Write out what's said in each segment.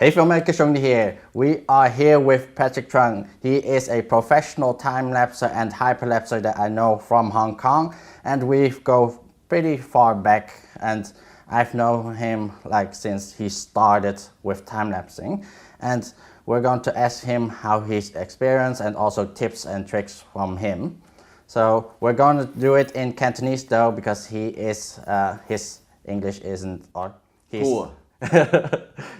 Hey Filmmaker Chung here. We are here with Patrick Trung. He is a professional time-lapser and hyperlapser that I know from Hong Kong, and we go pretty far back, and I've known him like since he started with time-lapsing, and we're going to ask him how his experience and also tips and tricks from him. So we're going to do it in Cantonese though, because he is his English isn't or he's Cool.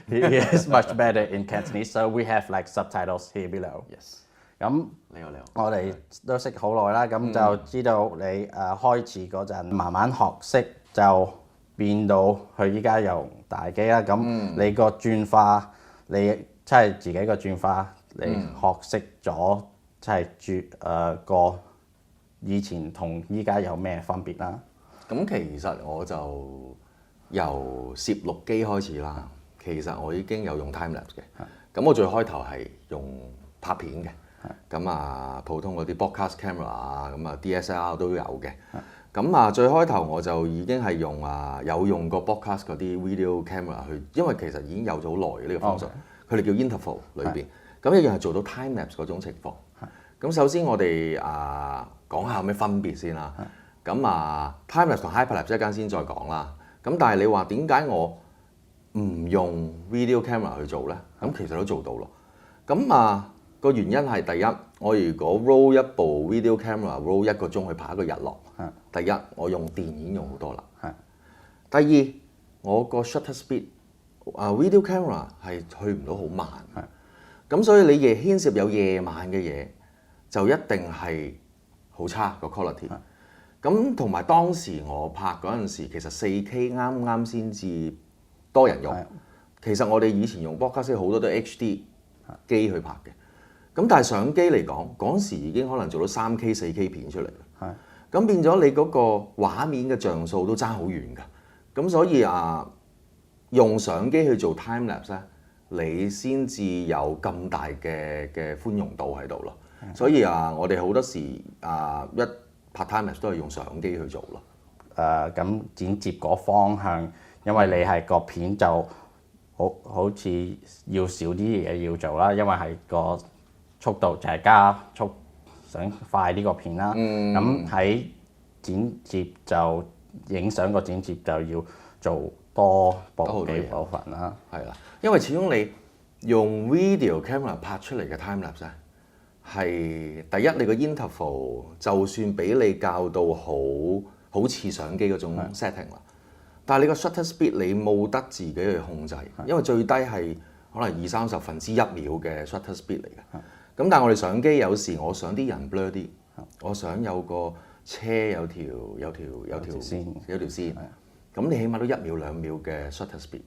he is much better in Cantonese, so we have like subtitles here below. Yes，咁你好。我哋都識好耐啦，咁就知道你開始嗰陣慢慢學識就變到佢依家由大機啦。咁你個轉化，你即係自己個轉化，你學識咗即係個以前同依家有咩分別啦？咁其實我就由攝錄機開始啦。其實我已經有用 timelapse 嘅。咁我最開頭係用拍片嘅。咁啊，普通嗰啲 broadcast camera 啊，咁啊 DSLR 都有嘅。咁啊，最開頭我就已經係有用過 broadcast 嗰啲 video camera 去，因為其實已經有咗好耐呢個方式。佢哋叫 interval 裏邊，咁一樣係做到 timelapse 嗰種情況。咁首先我哋講下有咩分別先啦。咁timelapse 同 hyperlapse 一陣先再講啦。咁但係你話點解我唔用 video camera 去做呢？咁其實都做到咯。咁個原因係第一，我如果 roll 一部 video camera roll 1個鐘去拍一個日落，第一我用電已經用好多啦。第二我個 shutter speed video camera 係去唔到好慢，咁所以你牽涉有夜晚嘅嘢就一定係好差個 quality。咁同埋當時我拍嗰陣時，其實 4K 啱啱先至多人用。其實我哋以前用 broadcast 好多都 HD 機去拍嘅。咁但係相機嚟講，嗰時已經可能做到3K、4K 片出嚟。咁變咗你嗰個畫面嘅像素都爭好遠㗎。咁所以用相機去做 timelapse 咧，你先至有咁大嘅寬容度喺度咯。所以我哋好多時一拍 timelapse 都係用相機去做咯。咁剪接嗰方向，因為你係個片就好似要少啲嘢要做啦，因為係個速度就係加速想快啲個片啦。咁喺剪接就影相個剪接就要做多幾部分啦。係啦，因為始終你用 video camera 拍出嚟嘅 timelapse 咧，係第一你個 interval 就算俾你校到好似相機嗰種 setting 啦，但係你個 shutter speed 你冇得自己去控制，因為最低係可能20-30分之一秒嘅 shutter speed 嚟嘅。咁但係我哋相機有時我想啲人 blur 啲，我想有個車有條線，咁你起碼都1秒2秒嘅 shutter speed，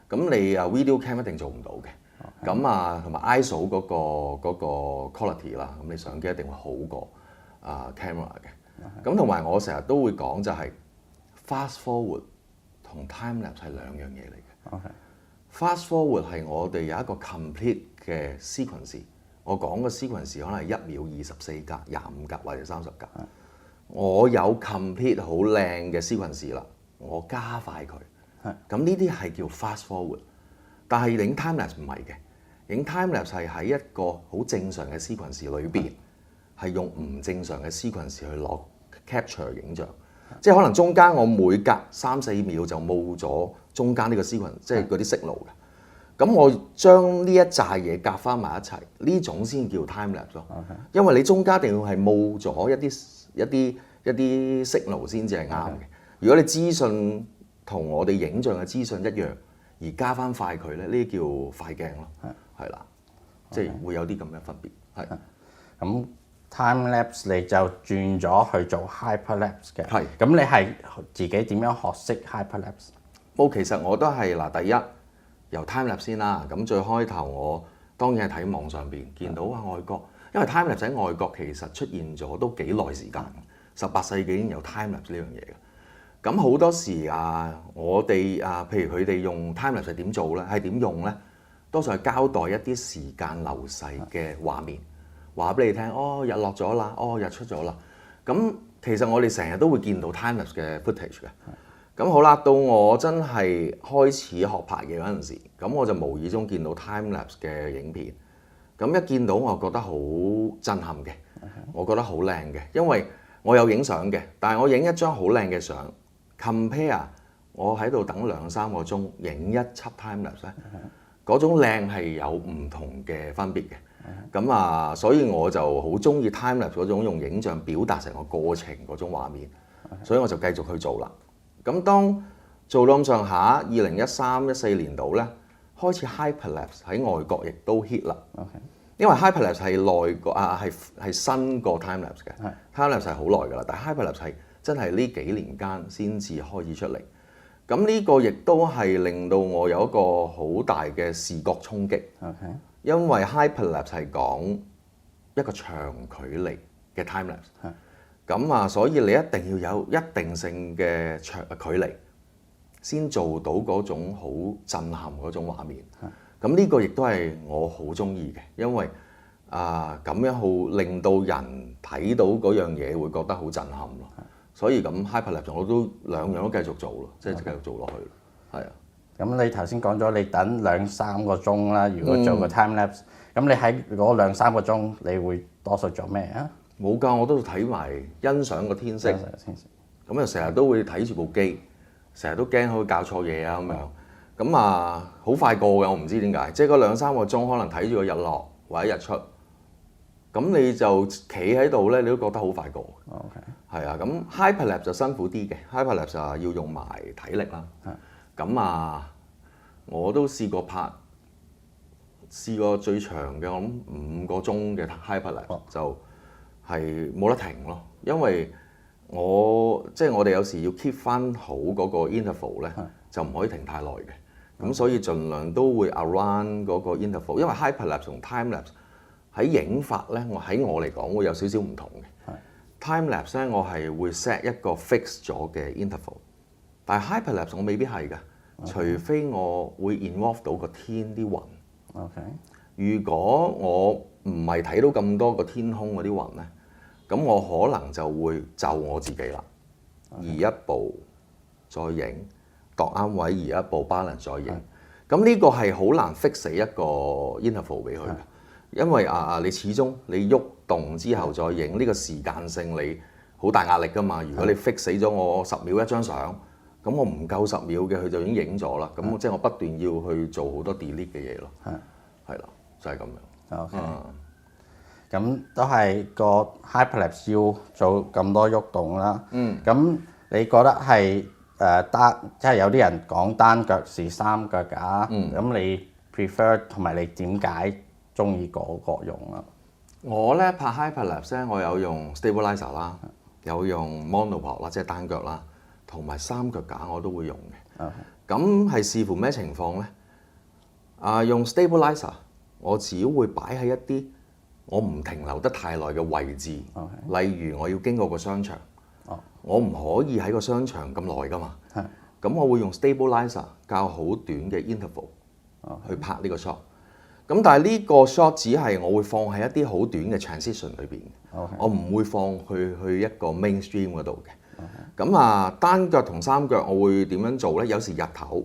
咁你video cam 一定做唔到嘅。咁同埋 ISO 嗰個 quality 啦，咁你相機一定會好過camera 嘅。咁同埋我成日都會講就係 fast forward 同 timelapse 係兩樣嘢嚟嘅。fast forward 係我哋有一個 complete 嘅 sequence。我講嘅 sequence 可能係1秒24格、25格或者30格。我有 complete 好靚嘅 sequence 啦，我加快佢。咁呢啲係叫 fast forward。但係影 timelapse 唔係嘅，影 timelapse 係喺一個好正常嘅 sequence 裏邊，係用唔正常嘅 sequence 去攞 capture 影像。即係可能中間我每隔3-4秒就冇咗中間呢個 sequence， 即係嗰啲 signal 嘅。咁我將呢一紮嘢夾翻埋一齊，呢種先叫 timelapse 咯。因為你中間一定要係冇咗一啲 signal 先至係啱嘅。如果你資訊同我哋影像嘅資訊一樣，而加翻快佢咧，呢啲叫快鏡咯。係啦，即係會有啲咁嘅分別。咁 timelapse 你就轉咗去做 hyperlapse 嘅。咁你係自己點樣學識 hyperlapse？其實我都係第一。由 timelapse 先啦，咁最開頭我當然係睇網上邊見到外國，因為 timelapse 喺外國其實出現咗都幾耐時間，18世紀已經有 timelapse 呢樣嘢嘅。咁好多時我哋譬如佢哋用 timelapse 係點做咧？係點用咧？多數係交代一啲時間流逝嘅畫面，話俾你聽，日落咗啦，日出咗啦。咁其實我哋成日都會見到 timelapse 嘅 footage 嘅。咁好啦，到我真係開始學拍嘢嗰陣時，咁我就無意中見到 timelapse 嘅影片，咁一見到我覺得好震撼嘅，我覺得好靚嘅，因為我有影相嘅，但係我影一張好靚嘅相 compare 我喺度等2-3個鐘影一輯 timelapse 咧，嗰種靚係有唔同嘅分別嘅。咁啊，所以我就好中意 timelapse 嗰種用影像表達成個過程嗰種畫面，所以我就繼續去做啦。咁當做到咁上下，2013-14年度咧，開始 hyperlapse 喺外國亦都 hit 啦。因為 hyperlapse 係內國係新過 timelapse 嘅，timelapse 係好耐㗎啦，但係 hyperlapse 係真係呢幾年間先至開始出嚟。咁呢個亦都係令到我有一個好大嘅視覺衝擊。因為 hyperlapse 係講一個長距離嘅 timelapse，咁啊，所以你一定要有一定性嘅長距離，先做到嗰種好震撼嗰種畫面。咁呢個亦都係我好中意嘅，因為咁樣好令到人睇到嗰樣嘢會覺得好震撼咯。所以咁 hyperlapse 我都兩樣都繼續做咯，即係繼續做落去。係啊。咁你頭先講咗你等2-3個鐘啦，如果做個 timelapse，咁你喺嗰2-3個鐘，你會多數做咩啊？冇㗎，我都睇埋欣賞個天色。咁啊，成日都會睇住部機，成日都驚佢搞錯嘢啊咁樣。咁啊，好快過嘅，我唔知點解。即係嗰2-3個鐘，可能睇住個日落或者日出，咁你就企喺度咧，你都覺得好快過。係啊，咁 hyperlapse 就辛苦啲嘅 ，hyperlapse 啊要用埋體力啦。咁啊，我都試過最長嘅，我諗5個鐘嘅 hyperlapse 就係冇得停咯，因為我哋有時要 keep 翻好嗰個 interval 咧，就唔可以停太耐嘅。咁所以盡量都會 around 嗰個 interval，因為 hyperlapse 同 timelapse 喺影法咧，喺我嚟講會有少少唔同嘅。timelapse 咧，我係會 set 一個 fix 咗嘅 interval。但係 hyperlapse 我未必係㗎，除非我會 involve 到個天啲雲。如果我唔係睇到咁多個天空嗰啲雲咧，咁我可能就會就我自己啦，移一步再影，度啱位移一步 balance 再影。咁呢個係好難 fix 死一個 interval 俾佢嘅，因為你始終你喐動之後再影呢個時間性你好大壓力㗎嘛。如果你 fix 死咗我10秒一張相。咁我唔夠10秒嘅，佢就已經影咗啦。咁即係我不斷要去做好多 delete 嘅嘢咯。係啦，就係咁樣。咁都係個 hyperlapse 要做咁多喐動啦。咁你覺得係即係有啲人講單腳是3腳㗎。咁你 prefer 同埋你點解中意嗰個用啊？我咧拍 hyperlapse 咧，我有用 stabilizer 啦，有用 monopod 啦，即係單腳啦。同埋3腳架我都會用嘅，咁係視乎咩情況咧？用 stabilizer， 我只會擺喺一啲我唔停留得太耐嘅位置，例如我要經過個商場，我唔可以喺個商場咁耐噶嘛，咁我會用 stabilizer 較好短嘅 interval 去拍呢個 shot。咁但係呢個 shot 只係我會放喺一啲好短嘅 transition 裏邊，我唔會放去一個 mainstream 嗰度嘅。咁單腳同3腳我會點樣做咧？有時日頭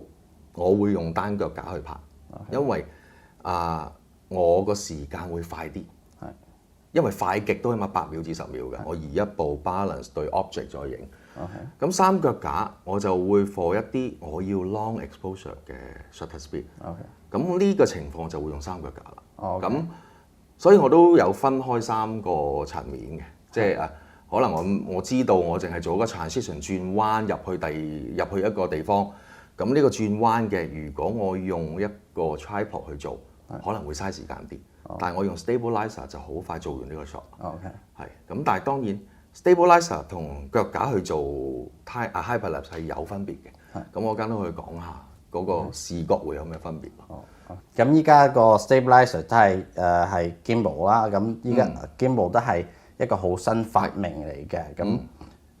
我會用單腳架去拍，因為我個時間會快啲，因為快極都起碼8秒至10秒嘅，我移一步 balance 對 object 再影。咁3腳架我就會 for 一啲我要 long exposure 嘅 shutter speed。咁呢個情況就會用3腳架啦。咁所以我都有分開3個層面嘅，即係可能我知道我淨係做一個 transition 轉彎入去一個地方，咁呢個轉彎嘅，如果我用一個 tripod 去做，可能會嘥時間啲。但係我用 stabilizer 就好快做完呢個 shot。係咁，但係當然 stabilizer 同腳架去做 hyperlapse 係有分別嘅。咁我間都可以講下嗰個視覺會有咩分別咯。咁依家個 stabilizer 都係 gimbal 啦，咁依家 gimbal 都係一個好新發明嚟嘅。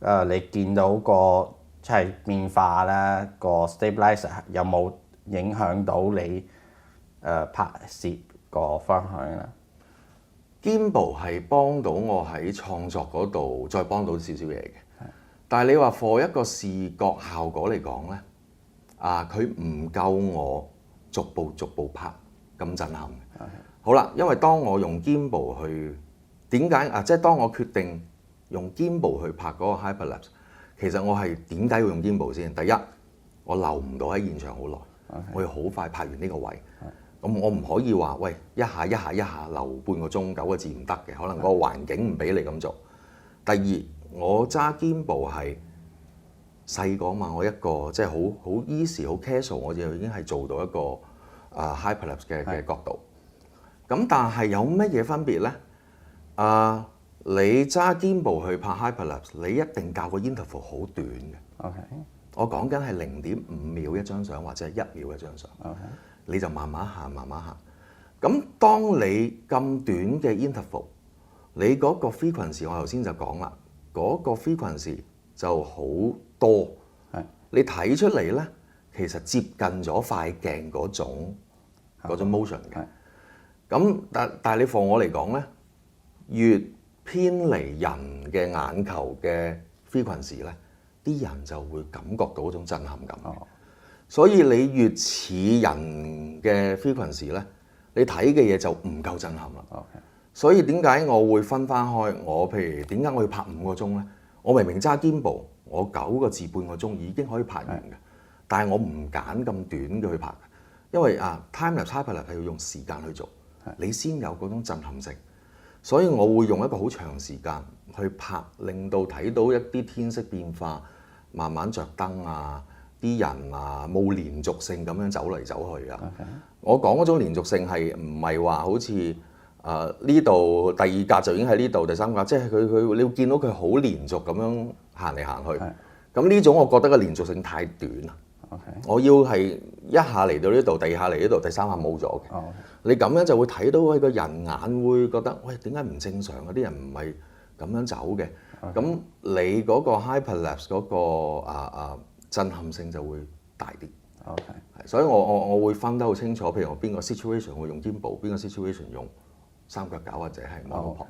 咁你見到個即係變化咧，個 stabilizer 有冇影響到你拍攝個方向咧？ Gimbal 係幫到我喺創作嗰度再幫到少少嘢嘅，但係你話 for 一個視覺效果嚟講咧，佢唔夠我逐步拍咁震撼。好啦，因為當我用 gimbal 去點解即係當我決定用 gimbal 去拍嗰個 hyperlapse， 其實我係點解要用 gimbal 先？第一，我留唔到喺現場好耐，我要好快拍完呢個位。咁我唔可以話喂一下留半個鐘9個字唔得嘅，可能嗰個環境唔俾你咁做。第二，我揸 gimbal 係細個嘛，我一個即係好 easy 好 casual， 我就已經係做到一個hyperlapse 嘅角度。咁但係有乜嘢分別咧？你揸 gimbal 去拍 hyperlapse， 你一定較個 interval 好短嘅。我講緊係0.5秒一張相，或者係1秒一張相。你就慢慢行。咁當你咁短嘅 interval， 你嗰個 frequency 我頭先就講啦，嗰個 frequency 就好多。你睇出嚟咧，其實接近咗塊鏡嗰種 motion 嘅。咁但係你放我嚟講咧，越偏離人嘅眼球嘅 frequency 咧，啲人就會感覺到嗰種震撼感。所以你越似人嘅 frequency 咧，你睇嘅嘢就唔夠震撼啦。所以點解我會分翻開？我譬如點解我要拍5個鐘咧？我明明揸 gimbal， 我9個字半個鐘已經可以拍完嘅，但係我唔揀咁短嘅去拍，因為time lapse hyperlapse 係要用時間去做，你先有嗰種震撼性。所以我會用一個好長時間去拍，令到睇到一啲天色變化，慢慢着燈啲人冇連續性咁樣走嚟走去我講嗰種連續性係唔係話好似呢度第2格就已經喺呢度，第3格即係佢你會見到佢好連續咁樣行嚟行去。咁呢種我覺得個連續性太短啦。我要係一下嚟到呢度，第2下嚟呢度，第3下冇咗嘅。你咁樣就會睇到佢個人眼會覺得喂，點解唔正常啲人唔係咁樣走嘅。咁你嗰個 hyperlapse 嗰個震撼性就會大啲。所以我會分得好清楚，譬如我邊個 situation 會用 gimbal，邊個 situation 用三腳架或者係 monopod。